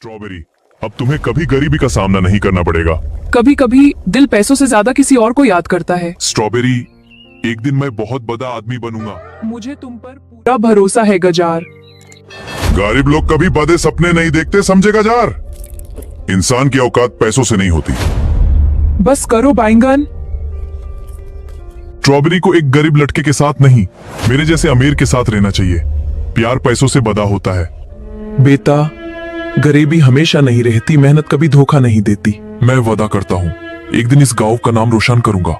Strawberry, अब तुम्हें कभी गरीबी का सामना नहीं करना पड़ेगा। कभी कभी दिल पैसों से ज्यादा किसी और को याद करता है। स्ट्रॉबेरी, एक दिन मैं बहुत बड़ा आदमी बनूंगा। मुझे तुम पर पूरा भरोसा है गजार। गरीब लोग कभी बड़े सपने नहीं देखते, समझे गजार? इंसान की औकात पैसों से नहीं होती। बस करो बैंगन। स्ट्रॉबेरी को एक गरीब लड़के के साथ नहीं, मेरे जैसे अमीर के साथ रहना चाहिए। प्यार पैसों से बड़ा होता है। बेटा, गरीबी हमेशा नहीं रहती, मेहनत कभी धोखा नहीं देती। मैं वादा करता हूँ, एक दिन इस गांव का नाम रोशन करूंगा।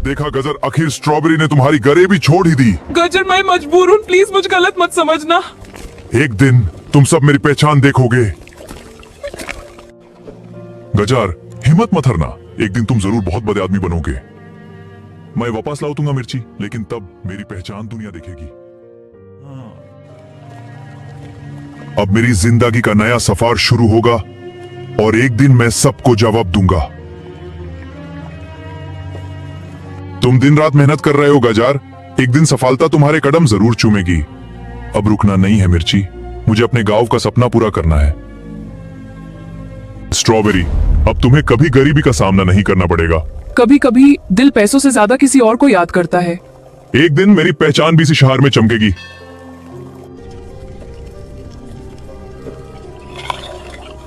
देखा गजर, आखिर स्ट्रॉबेरी ने तुम्हारी गरीबी छोड़ ही दी। गजर, मैं मजबूर हूँ, प्लीज मुझे गलत मत समझना। एक दिन तुम सब मेरी पहचान देखोगे। गजार, हिम्मत मत हारना, एक दिन तुम जरूर बहुत बड़े आदमी बनोगे। मैं वापस लाऊ दूंगा मिर्ची, लेकिन तब मेरी पहचान दुनिया देखेगी। अब मेरी जिंदगी का नया सफर शुरू होगा और एक दिन मैं सबको जवाब दूंगा। तुम दिन रात मेहनत कर रहे हो गजार, एक दिन सफलता तुम्हारे कदम जरूर चूमेगी। अब रुकना नहीं है मिर्ची, मुझे अपने गांव का सपना पूरा करना है। स्ट्रॉबेरी, अब तुम्हें कभी गरीबी का सामना नहीं करना पड़ेगा। कभी कभी दिल पैसों से ज्यादा किसी और को याद करता है। एक दिन मेरी पहचान भी इसी शहर में चमकेगी।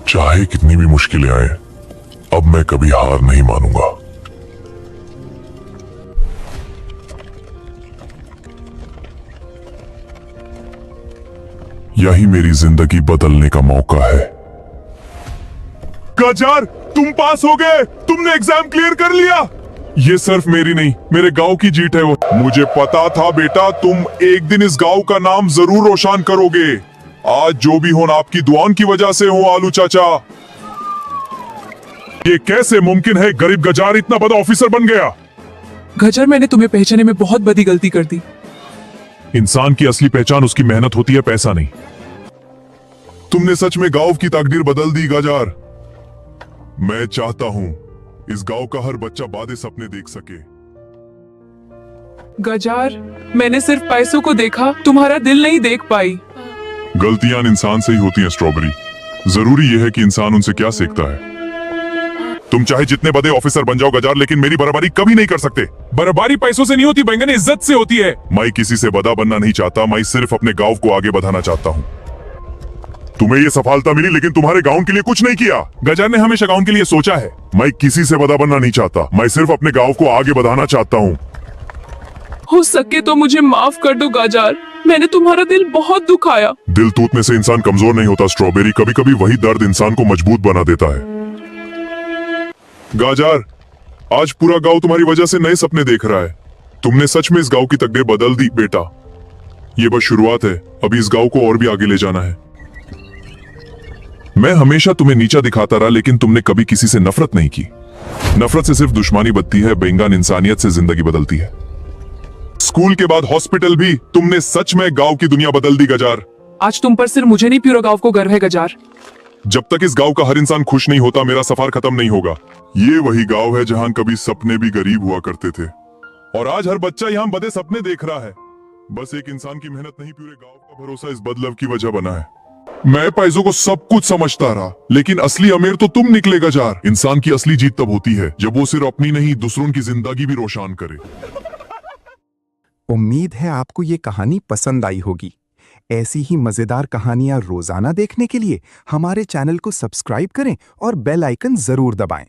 चाहे कितनी भी मुश्किलें आए, अब मैं कभी हार नहीं मानूंगा। यही मेरी जिंदगी बदलने का मौका है। गजार, तुम पास हो गए, तुमने एग्जाम क्लियर कर लिया। ये सिर्फ मेरी नहीं, मेरे गांव की जीत है वो। मुझे पता था बेटा, तुम एक दिन इस गांव का नाम जरूर रोशन करोगे। आज जो भी हो, आपकी दुआओं की वजह से हो आलू चाचा। ये कैसे मुमकिन है, गरीब गजार इतना बड़ा ऑफिसर बन गया? गजर, मैंने तुम्हें पहचाने में बहुत बड़ी गलती कर दी। इंसान की असली पहचान उसकी मेहनत होती है, पैसा नहीं। तुमने सच में गांव की तकदीर बदल दी गजार। मैं चाहता हूं इस गांव का हर बच्चा बादे सपने देख सके। गजार, मैंने सिर्फ पैसों को देखा, तुम्हारा दिल नहीं देख पाई। गलतियां इंसान से ही होती हैं स्ट्रॉबेरी, जरूरी यह है कि इंसान उनसे क्या सीखता है। तुम चाहे जितने बड़े ऑफिसर बन जाओ गजार, लेकिन मेरी बराबरी कभी नहीं कर सकते। बराबरी पैसों से नहीं होती बैंगन, इज्जत से होती है। मैं किसी से बड़ा बनना नहीं चाहता, मैं सिर्फ अपने गांव को आगे बढ़ाना चाहता हूं। तुम्हें ये सफलता मिली, लेकिन तुम्हारे गांव के लिए कुछ नहीं किया। गजार ने हमेशा गांव के लिए सोचा है। मैं किसी से बड़ा बनना नहीं चाहता, मैं सिर्फ अपने गांव को आगे बढ़ाना चाहता हूं। हो सके तो मुझे माफ कर दो गजार, मैंने तुम्हारा दिल बहुत दुखाया। दिल टूटने से इंसान कमजोर नहीं होता स्ट्रॉबेरी, कभी कभी वही दर्द इंसान को मजबूत बना देता है। गाजार, आज पूरा गांव तुम्हारी वजह से नए सपने देख रहा है। तुमने सच में इस गांव की तकदीर बदल दी बेटा। ये बस शुरुआत है, अभी इस गांव को और भी आगे ले जाना है। मैं हमेशा तुम्हें नीचा दिखाता रहा, लेकिन तुमने कभी किसी से नफरत नहीं की। नफरत से सिर्फ दुश्मनी बढ़ती है, बेईमान इंसानियत से जिंदगी बदलती है। स्कूल के बाद हॉस्पिटल भी, तुमने सच में गांव की दुनिया बदल दी गजार। आज तुम पर सिर्फ मुझे नहीं, पूरे गांव को गर्व है गजार। जब तक इस गांव का हर इंसान खुश नहीं होता, मेरा सफर खत्म नहीं होगा। ये वही गांव है जहां कभी सपने भी गरीब हुआ करते थे, और आज हर बच्चा यहां बड़े सपने देख रहा है। बस एक इंसान की मेहनत नहीं, पूरे गांव का भरोसा इस बदलाव की वजह बना है। मैं पैसों को सब कुछ समझता रहा, लेकिन असली अमीर तो तुम निकले गजार। इंसान की असली जीत तब होती है जब वो सिर्फ अपनी नहीं, दूसरों की जिंदगी भी रोशन करे। उम्मीद है आपको ये कहानी पसंद आई होगी। ऐसी ही मजेदार कहानियां रोजाना देखने के लिए हमारे चैनल को सब्सक्राइब करें और बेल आइकन जरूर दबाएं।